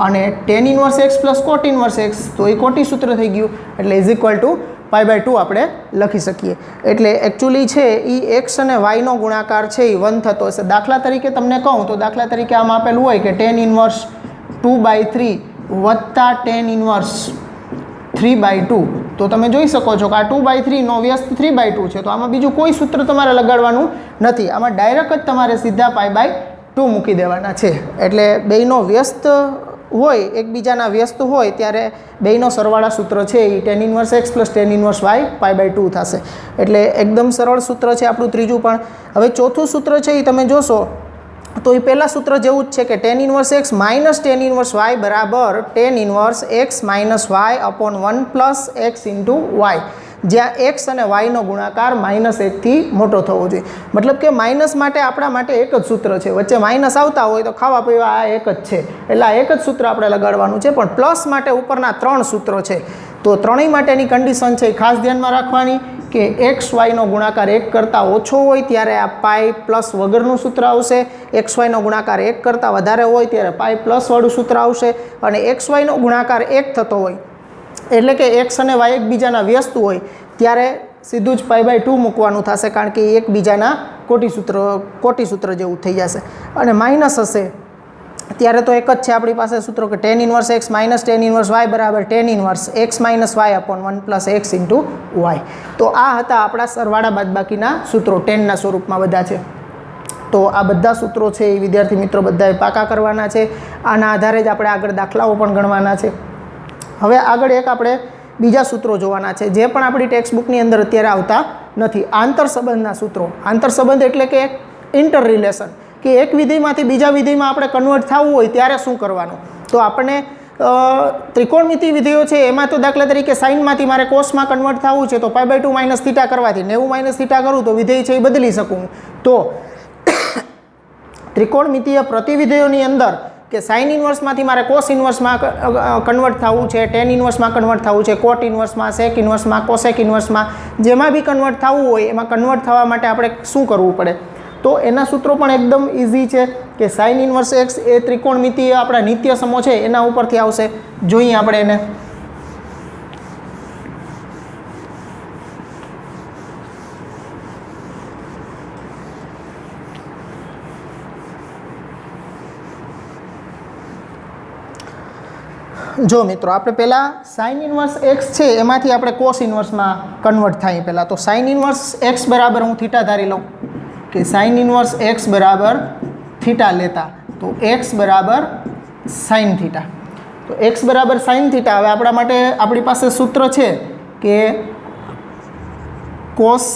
અને tan inverse x plus cot inverse x, તો એ કોટી સૂત્ર થઈ ગયું એટલે ઇઝ ઇક્વલ ટુ π/2 આપણે લખી શકીએ. એટલે એકચ્યુઅલી છે એ x અને yનો ગુણાકાર છે એ 1 થતો હશે. દાખલા તરીકે તમને કહું તો દાખલા તરીકે આમ આપેલું હોય કે tan ઇન્વર્સ 2/3 વત્તા tan ઇન્વર્સ 3/2, તો તમે જોઈ શકો છો કે આ 2/3 નો વ્યસ્ત 3/2 છે, તો આમાં બીજું કોઈ સૂત્ર તમારે લગાડવાનું નથી, આમાં ડાયરેક્ટ જ તમારે સીધા π/2 મૂકી દેવાના છે. એટલે બેયનો વ્યસ્ત હોય એકબીજાના વ્યસ્ત હોય ત્યારે બેયનો સરવાળા સૂત્ર છે એ tan inverse x plus tan inverse y π/2 થશે. એટલે એકદમ સરળ સૂત્ર છે આપણું ત્રીજું. પણ હવે ચોથું સૂત્ર છે એ તમે જોશો તો એ પહેલાં સૂત્ર જેવું જ છે કે tan inverse x minus tan inverse y બરાબર tan inverse x minus y upon 1 plus x into y, જ્યાં x અને yનો ગુણાકાર -1થી મોટો થવો જોઈએ. મતલબ કે માઇનસ માટે આપણા માટે એક જ સૂત્ર છે, વચ્ચે માઇનસ આવતા હોય તો ખાવા પીવા આ એક જ છે એટલે આ એક જ સૂત્ર આપણે લગાડવાનું છે. પણ પ્લસ માટે ઉપરના 3 સૂત્રો છે, તો ત્રણેય માટેની કન્ડિશન છે એ ખાસ ધ્યાનમાં રાખવાની કે એક્સ વાયનો ગુણાકાર 1 કરતાં ઓછો હોય ત્યારે આ પાઈ પ્લસ વગરનું સૂત્ર આવશે, એક્સ વાયનો ગુણાકાર 1 કરતાં વધારે હોય ત્યારે પાઈ પ્લસ વાળું સૂત્ર આવશે, અને એક્સ વાયનો ગુણાકાર 1 થતો હોય એટલે કે એક્સ અને વાય એકબીજાના વ્યસ્ત હોય ત્યારે સીધું જ π/2 મૂકવાનું થશે, કારણ કે એકબીજાના કોટી સૂત્ર જેવું થઈ જશે. અને માઇનસ હશે ત્યારે તો એક જ છે આપણી પાસે સૂત્રો કે tan inverse x minus tan inverse y બરાબર tan inverse x minus y upon 1 plus x into y. તો આ હતા આપણા સરવાળા બાદબાકીના સૂત્રો, ટેનના સ્વરૂપમાં બધા છે. તો આ બધા સૂત્રો છે એ વિદ્યાર્થી મિત્રો બધાએ પાકા કરવાના છે. આના આધારે જ આપણે આગળ દાખલાઓ પણ ગણવાના છે. હવે આગળ એક આપણે બીજા સૂત્રો જોવાના છે જે પણ આપણી ટેક્સ્ટ બુકની અંદર અત્યારે આવતા નથી. આંતરસંબંધના સૂત્રો. આંતરસંબંધ એટલે કે ઇન્ટર રિલેશન, કે એક વિધેયમાંથી બીજા વિધેયમાં આપણે કન્વર્ટ થવું હોય ત્યારે શું કરવાનું. તો આપણને ત્રિકોણમિતિ વિધેયો છે એમાં તો દાખલા તરીકે સાઇનમાંથી મારે કોસમાં કન્વર્ટ થવું છે તો π/2 માઇનસ થીટા કરવાથી 90 માઇનસ થીટા કરું તો વિધેય છે એ બદલી શકું. તો ત્રિકોણમિતિય પ્રતિવિધેયોની અંદર કે સાઇન ઇન્વર્સમાંથી મારે કોસ ઇન્વર્સમાં કન્વર્ટ થવું છે, ટેન ઇન્વર્સમાં કન્વર્ટ થવું છે, કોટ ઇન્વર્સમાં, સેક ઇન્વર્સમાં, કોસેક ઇન્વર્સમાં, જેમાં બી કન્વર્ટ થવું હોય એમાં કન્વર્ટ થવા માટે આપણે શું કરવું પડે. તો એના સૂત્રો પણ એકદમ ઇઝી છે કે સાઇન ઇન્વર્સ એક્સ એ ત્રિકોણમિતિય આપણા નિત્ય સમો છે એના ઉપરથી આવશે. જોઈએ આપણે એને. જો મિત્રો આપણે પહેલાં સાઇન ઇન્વર્સ એક્સ છે એમાંથી આપણે કોસ ઇન્વર્સમાં કન્વર્ટ થાય પહેલાં. તો સાઇન ઇન્વર્સ એક્સ બરાબર હું થીટા ધારી લઉં કે સાઇન ઇન્વર્સ એક્સ બરાબર થીટા લેતા. તો એક્સ બરાબર સાઇન થીટા. તો એક્સ બરાબર સાઇન થીટા. હવે આપણા માટે આપણી પાસે સૂત્ર છે કે કોસ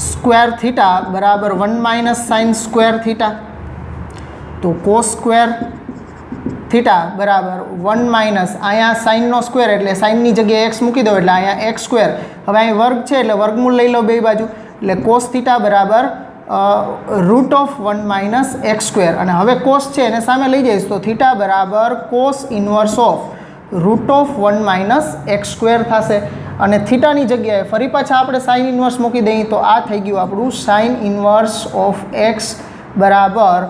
સ્ક્વેર થીટા બરાબર 1 - સાઇન સ્ક્વેર થીટા. તો કોસ સ્ક્વેર થીટા બરાબર 1 - અહીંયા સાઇનનો સ્ક્વેર એટલે સાઇનની જગ્યાએ એક્સ મૂકી દો એટલે અહીંયા એક્સ સ્ક્વેર. હવે અહીં વર્ગ છે એટલે વર્ગમૂળ લઈ લો બે બાજુ એટલે કોસ થીટા બરાબર √1 - એક્સ સ્ક્વેર. અને હવે કોસ છે એને સામે લઈ જઈશ તો થીટા બરાબર cos inverse of √1 - x square થશે. અને થીટાની જગ્યાએ ફરી પાછા આપણે સાઇન ઇન્વર્સ મૂકી દઈએ તો આ થઈ ગયું આપણું સાઇન ઇન્વર્સ ઓફ એક્સ બરાબર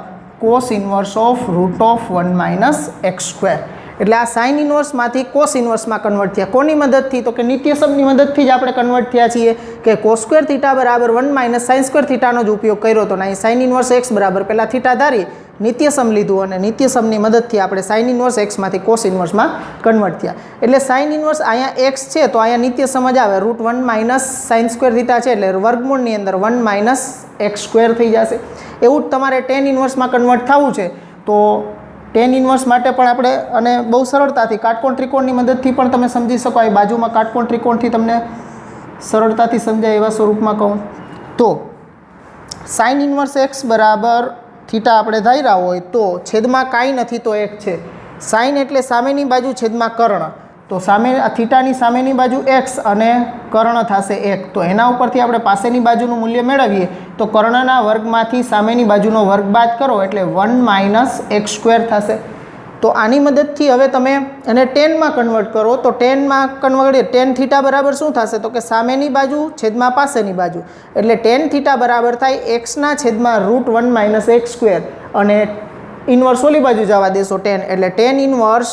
cos inverse of √1 - x square. એટલે આ સાઇન ઇન્વર્સમાંથી કોસ ઇન્વર્સમાં કન્વર્ટ થયા. કોની મદદથી? તો કે નિત્યસમની મદદથી જ આપણે કન્વર્ટ થયા છીએ કે કોસ સ્ક્વેર થીટા બરાબર 1 - સાઇન સ્ક્વેર થીટાનો જ ઉપયોગ કર્યો હતો. અહીં સાઇન ઇન્વર્સ એક્સ બરાબર પહેલાં થીટા ધારી નિત્યસમ લીધું અને નિત્યસમની મદદથી આપણે સાઇન ઇન્વર્સ એક્સમાંથી કોસ ઇન્વર્સમાં કન્વર્ટ થયા. એટલે સાઇન ઇન્વર્સ અહીંયા એક્સ છે તો અહીંયા નિત્યસમ જ આવે √1 - સાઇન સ્ક્વેર થીટા છે એટલે વર્ગમૂળની અંદર 1 - એક્સ સ્ક્વેર થઈ જશે. એવું જ તમારે ટેન ઇન્વર્સમાં કન્વર્ટ થવું છે તો ટેન ઇન્વર્સ માટે પણ આપણે અને બહુ સરળતાથી કાટકોણ ત્રિકોણની મદદથી પણ તમે સમજી શકો. આ બાજુમાં કાટકોણ ત્રિકોણથી તમને સરળતાથી સમજાય એવા સ્વરૂપમાં કહું તો સાઇન ઇન્વર્સ એક્સ બરાબર થીટા આપણે ધાર્યા હોય તો છેદમાં કાંઈ નથી તો એક છે. સાઇન એટલે સામેની બાજુ છેદમાં કર્ણ. તો સામે થીટાની સામેની બાજુ એક્સ અને કર્ણ થશે 1. તો એના ઉપરથી આપણે પાસેની બાજુનું મૂલ્ય મેળવીએ તો કર્ણના વર્ગમાંથી સામેની બાજુનો વર્ગ બાદ કરો એટલે 1 - એક્સ સ્ક્વેર થશે. તો આની મદદથી હવે તમે એને ટેનમાં કન્વર્ટ કરો તો ટેનમાં કન્વર્ટ ટેન થીટા બરાબર શું થશે તો કે સામેની બાજુ છેદમાં પાસેની બાજુ એટલે ટેન થીટા બરાબર થાય એક્સના છેદમાં √1 - એક્સ સ્ક્વેર અને ઇન્વર્સ ઓલી બાજુ જવા દેશો ટેન એટલે tan inverse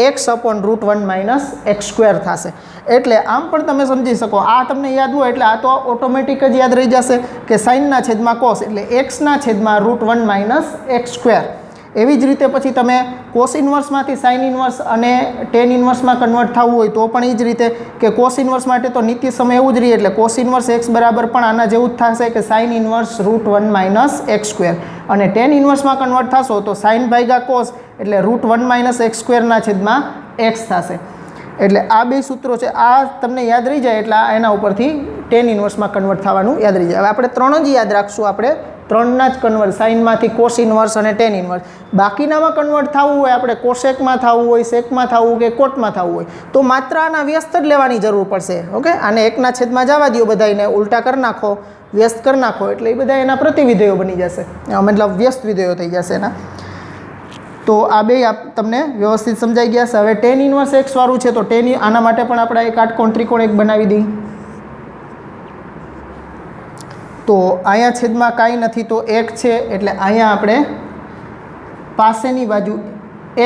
x upon √1 - x square થશે. એટલે આમ પણ તમે સમજી શકો આ તમને યાદ હોય એટલે આ તો ઓટોમેટિક જ યાદ રહી જશે કે સાઇનના છેદમાં કોસ એટલે એક્સના છેદમાં √1 - એક્સ સ્ક્વેર. એવી જ રીતે પછી તમે કોસ ઇન્વર્સમાંથી સાઇન ઇન્વર્સ અને ટેન ઇન્વર્સમાં કન્વર્ટ થવું હોય તો પણ એ જ રીતે કે કોસ ઇન્વર્સ માટે તો નિત્ય સમય એવું જ રહે એટલે કોસ ઇન્વર્સ એક્સ બરાબર પણ આના જેવું જ થશે કે સાઇન ઇન્વર્સ √1 - એક્સ સ્ક્વેર. અને ટેન ઇન્વર્સમાં કન્વર્ટ થશો તો સાઇન ભાગ્યા કોસ એટલે √1 - એક્સ સ્ક્વેરના છેદમાં એક્સ થશે. એટલે આ બે સૂત્રો છે આ તમને યાદ રહી જાય એટલે એના ઉપરથી ટેન ઇન્વર્સમાં કન્વર્ટ થવાનું યાદ રહી જાય. હવે આપણે ત્રણ જ યાદ રાખશું આપણે ત્રણના જ કન્વર્ટ સાઇનમાંથી કોસ ઇન્વર્સ અને ટેન ઇન્વર્સ. બાકીનામાં કન્વર્ટ થવું હોય આપણે કોસેકમાં થવું હોય સેકમાં થવું કે કોટમાં થવું હોય તો માત્ર આના વ્યસ્ત જ લેવાની જરૂર પડશે. ઓકે આને એકના છેદમાં જવા દો બધાને ઉલટા કરી નાખો વ્યસ્ત કરી નાખો એટલે એ બધા એના પ્રતિવિધેયો બની જશે મતલબ વ્યસ્ત વિધેયો થઈ જશે એના. તો આ બે તમને વ્યવસ્થિત સમજાઈ ગયા છે. હવે ટેન ઇન્વર્સ એક્સ વાળું છે તો ટેન આના માટે પણ આપણે એક કાટકોણ ત્રિકોણ એક બનાવી દઈએ. તો અહીંયા છેદમાં કાંઈ નથી તો એક છે એટલે અહીંયા આપણે પાસેની બાજુ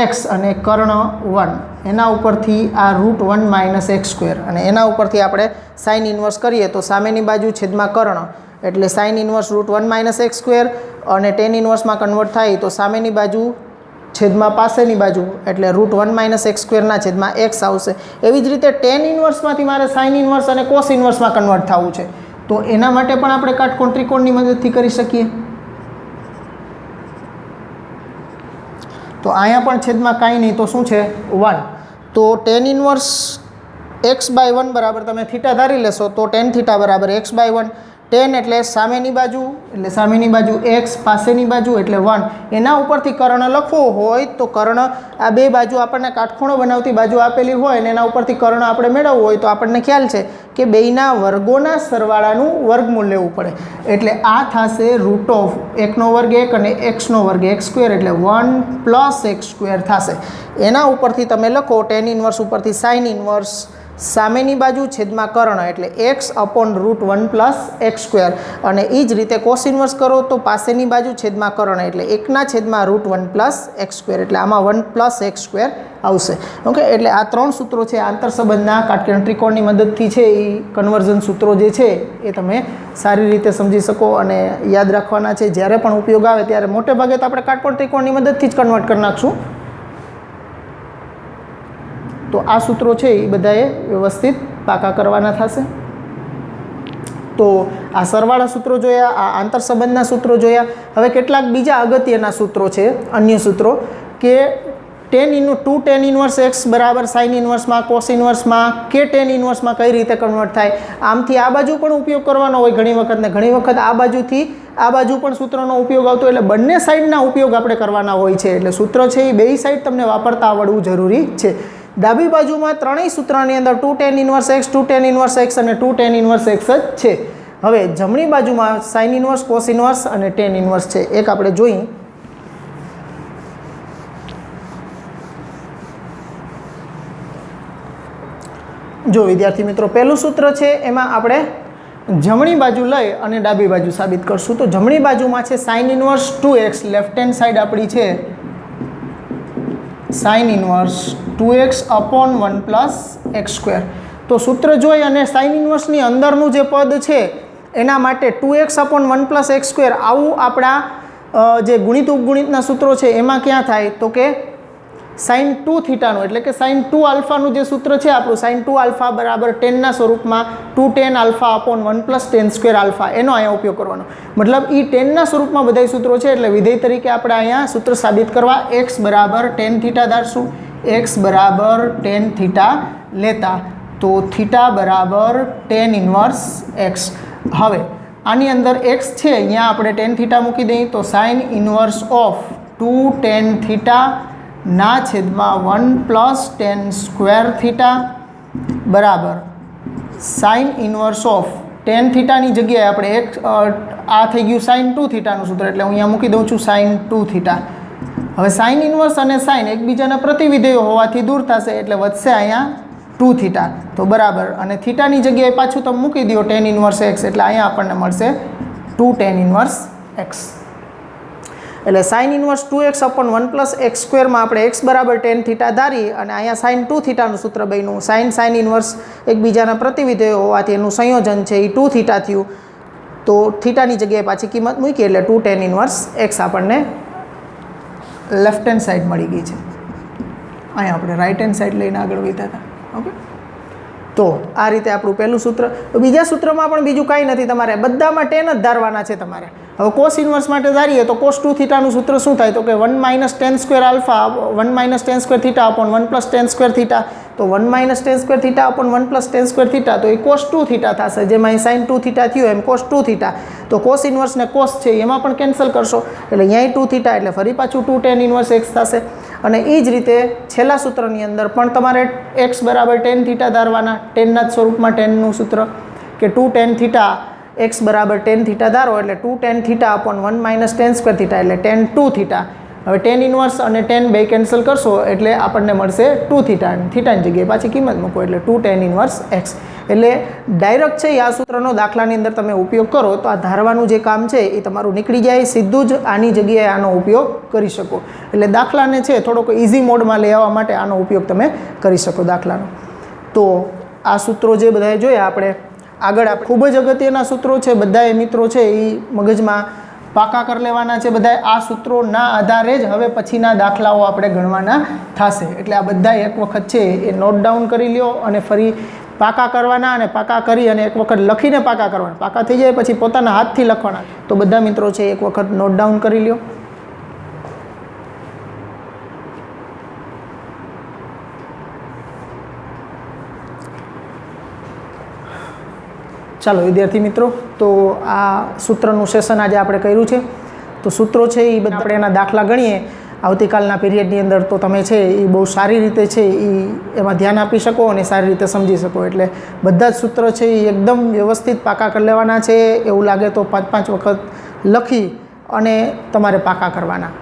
એક્સ અને કર્ણ 1 એના ઉપરથી આ √1 - એક્સ સ્ક્વેર અને એના ઉપરથી આપણે સાઇન ઇન્વર્સ કરીએ તો સામેની બાજુ છેદમાં કર્ણ એટલે સાઇન ઇન્વર્સ √1 - એક્સ સ્ક્વેર અને ટેન ઇન્વર્સમાં કન્વર્ટ થાય તો સામેની બાજુ છેદમાં પાસેની બાજુ એટલે √1 - એક્સ સ્ક્વેરના છેદમાં એક્સ આવશે. એવી જ રીતે ટેન ઇન્વર્સમાંથી મારે સાઇન ઇન્વર્સ અને કોસ ઇન્વર્સમાં કન્વર્ટ થવું છે તો એના માટે પણ આપણે કાટકોણ ત્રિકોણની મદદથી કરી શકીએ. તો અહીંયા પણ છેદમાં કાંઈ નહીં તો શું છે 1. તો ટેન ઇન્વર્સ x/1 બરાબર તમે થીટા ધારી લેશો તો ટેન થીટા બરાબર x/1. ટેન એટલે સામેની બાજુ એક્સ પાસેની બાજુ એટલે 1 એના ઉપરથી કર્ણ લખવું હોય તો કર્ણ આ બે બાજુ આપણને કાટખૂણો બનાવતી બાજુ આપેલી હોય અને એના ઉપરથી કર્ણ આપણે મેળવવું હોય તો આપણને ખ્યાલ છે કે બેયના વર્ગોના સરવાળાનું વર્ગમૂળ લેવું પડે એટલે આ થશે √1 વર્ગ 1 અને x વર્ગ x સ્ક્વેર એટલે 1 + x સ્ક્વેર થશે. એના ઉપરથી તમે લખો ટેન ઇન્વર્સ ઉપરથી સાઇન ઇન્વર્સ સામેની બાજુ છેદમાં કર્ણ એટલે x upon √1 + એક્સ સ્ક્વેર અને એ જ રીતે કોસ ઇન્વર્સ કરો તો પાસેની બાજુ છેદમાં કર્ણ એટલે 1ના છેદમાં √1 + એક્સ સ્ક્વેર એટલે આમાં 1 + એક્સ સ્ક્વેર આવશે. ઓકે એટલે આ ત્રણ સૂત્રો છે આંતર સંબંધના કાટકોણ ત્રિકોણની મદદથી છે એ કન્વર્ઝન સૂત્રો જે છે એ તમે સારી રીતે સમજી શકો અને યાદ રાખવાના છે. જ્યારે પણ ઉપયોગ આવે ત્યારે મોટે ભાગે તો આપણે કાટકોણ ત્રિકોણની મદદથી જ કન્વર્ટ કરી નાખશું. તો આ સૂત્રો છે એ બધાએ વ્યવસ્થિત પાકા કરવાના થશે। તો આ સરવાળા સૂત્રો જોયા, આ આંતર સંબંધના સૂત્રો જોયા। હવે કેટલાક બીજા અગત્યના સૂત્રો છે, અન્ય સૂત્રો, કે ટુ ટેન ઇન્વર્સ એક્સ બરાબર સાઇન ઇન્વર્સમાં, કોસ ઇન્વર્સમાં કે ટેન ઇન્વર્સમાં કઈ રીતે કન્વર્ટ થાય। આમથી આ બાજુ પણ ઉપયોગ કરવાનો હોય ઘણી વખત, ને ઘણી વખત આ બાજુથી આ બાજુ પણ સૂત્રનો ઉપયોગ આવતો, એટલે બંને સાઈડના ઉપયોગ આપણે કરવાના હોય છે। એટલે સૂત્ર છે એ બે સાઈડ તમને વાપરતા આવડવું જરૂરી છે। ડાબી બાજુમાં ત્રણેય સૂત્રની અંદર two tan inverse x, two tan inverse x અને ટુ ટેન ઇન્વર્સ એક્સ જ છે। હવે જમણી બાજુમાં સાઇન ઇન્વર્સ, કોસ ઇન્વર્સ અને ટેન ઇન્વર્સ છે। એક આપણે જોઈએ, જો વિદ્યાર્થી મિત્રો, પહેલું સૂત્ર છે એમાં આપણે જમણી બાજુ લઈ અને ડાબી બાજુ સાબિત કરશું। તો જમણી બાજુમાં છે sign inverse 2x, left hand side આપણી છે sign inverse 2x upon 1 plus x square. તો સૂત્ર જોઈ અને સાઇન ઇન્વર્સની અંદરનું જે પદ છે એના માટે 2x upon 1 plus x square આવું આપણા જે ગુણિત ઉપગુણિતના સૂત્રો છે એમાં ક્યાં થાય, તો કે સાઇન 2 થીટાનું, એટલે કે સાઇન 2 આલ્ફાનું જે સૂત્ર છે આપણું, સાઇન 2 આલ્ફા બરાબર ટેનના સ્વરૂપમાં 2 ten alpha upon 1 plus ten square alpha, એનો અહીંયા ઉપયોગ કરવાનો। મતલબ એ ટેનના સ્વરૂપમાં બધા સૂત્રો છે, એટલે વિધેય તરીકે આપણે અહીંયા સૂત્ર સાબિત કરવા એક્સ બરાબર ટેન થીટા ધારશું। એક્સ બરાબર ટેન થીટા લેતા તો થીટા બરાબર ટેન ઇન્વર્સ એક્સ। હવે આની અંદર એક્સ છે, અહીંયા આપણે ટેન થીટા મૂકી દઈએ તો sine inverse of 2 ten theta ના છેદમાં 1 પ્લસ ટેન સ્ક્વેર થીટા બરાબર સાઇન ઇન્વર્સ ઓફ ટેન થીટાની જગ્યાએ આપણે એક આ થઈ ગયું સાઇન 2 થીટાનું સૂત્ર, એટલે હું અહીંયા મૂકી દઉં છું સાઇન 2 થીટા। હવે સાઇન ઇન્વર્સ અને સાઇન એકબીજાના પ્રતિવિધેયો હોવાથી દૂર થશે, એટલે વધશે અહીંયા 2 થીટા, તો બરાબર, અને થીટાની જગ્યાએ પાછું તમે મૂકી દો ટેન ઇન્વર્સ એક્સ, એટલે અહીંયા આપણને મળશે 2 ટેન ઇન્વર્સ એક્સ। એટલે sine inverse 2x upon 1 plus x સ્ક્વેરમાં આપણે એક્સ બરાબર ટેન થીટા ધારી અને અહીંયા સાઇન 2 થીટાનું સૂત્ર બન્યું। સાઇન ઇન્વર્સ એકબીજાના પ્રતિવિધેયો હોવાથી એનું સંયોજન છે એ 2 થીટા થયું, તો થીટાની જગ્યાએ પાછી કિંમત મૂકી એટલે 2 ટેન ઇન્વર્સ એક્સ આપણને લેફ્ટ હેન્ડ સાઈડ મળી ગઈ છે। અહીંયા આપણે રાઇટ હેન્ડ સાઈડ લઈને આગળ વધ્યા હતા। ઓકે, તો આ રીતે આપણું પહેલું સૂત્ર। બીજા સૂત્રમાં પણ બીજું કાંઈ નથી, તમારે બધામાં ટેન જ ધારવાના છે તમારે। હવે કોસ ઇન્વર્સ માટે ધારીએ તો કોસ 2 થીટાનું સૂત્ર શું થાય, તો કે 1 minus ten square alpha 1 minus ten square theta upon 1 plus ten square theta, તો 1 minus ten square theta upon 1 plus ten square theta, તો એ કોસ 2 થીટા થશે, જેમાં અહીં સાઇન 2 થીટા થયું એમ કોસ 2 થીટા। તો કોસ ઇન્વર્સ ને કોસ છે એમાં પણ કેન્સલ કરશો, એટલે અહીંયા 2 થીટા, એટલે ફરી પાછું 2 ટેન ઇન્વર્સ એક્સ થશે। અને એ જ રીતે છેલ્લા સૂત્રની અંદર પણ તમારે એક્સ બરાબર ટેન થીટા ધારવાના, ટેનના જ સ્વરૂપમાં ટેનનું સૂત્ર કે 2 ટેન થીટા એક્સ બરાબર ટેન થીટા ધારો એટલે 2 ten theta upon 1 minus ten square theta, એટલે ટેન 2 થીટા। હવે ટેન ઇન્વર્સ અને ટેન બે કેન્સલ કરશો એટલે આપણને મળશે 2 થીટા, થીટાની જગ્યાએ પાછી કિંમત મૂકો એટલે 2 ટેન ઇન્વર્સ એક્સ। એટલે ડાયરેક્ટ છે આ સૂત્રનો દાખલાની અંદર તમે ઉપયોગ કરો તો આ ધારવાનું જે કામ છે એ તમારું નીકળી જાય, સીધું જ આની જગ્યાએ આનો ઉપયોગ કરી શકો। એટલે દાખલાને છે થોડોક ઇઝી મોડમાં લઈ આવવા માટે આનો ઉપયોગ તમે કરી શકો દાખલાનો। તો આ સૂત્રો જે બધાએ જોયા આપણે આગળ, ખૂબ જ અગત્યના સૂત્રો છે, બધાએ મિત્રો છે એ મગજમાં પાકા કરી લેવાના છે બધાએ। આ સૂત્રોના આધારે જ હવે પછીના દાખલાઓ આપણે ગણવાના થશે, એટલે આ બધા એક વખત છે એ નોટ ડાઉન કરી લ્યો અને ફરી પાકા કરવાના, અને પાકા કરી અને એક વખત લખીને પાકા કરવાના। પાકા થઈ જાય પછી પોતાના હાથથી લખવાના, તો બધા મિત્રો છે એક વખત નોટ ડાઉન કરી લ્યો। ચાલો વિદ્યાર્થી મિત્રો, તો આ સૂત્રનું સેશન આજે આપણે કર્યું છે। તો સૂત્રો છે એ બધા આપણે એના દાખલા ગણીએ આવતીકાલના પીરિયડની અંદર, તો તમે છે એ બહુ સારી રીતે છે એ એમાં ધ્યાન આપી શકો અને સારી રીતે સમજી શકો। એટલે બધા જ સૂત્ર છે એ એકદમ વ્યવસ્થિત પાકા કરી લેવાના છે, એવું લાગે તો 5-5 વખત લખી અને તમારે પાકા કરવાના,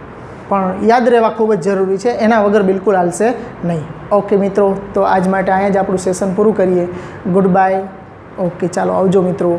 પણ યાદ રહેવા ખૂબ જ જરૂરી છે, એના વગર બિલકુલ હાલશે નહીં। ઓકે મિત્રો, તો આજ માટે અહીંયા જ આપણું સેશન પૂરું કરીએ। Good bye. ઓકે, ચાલો આવજો મિત્રો।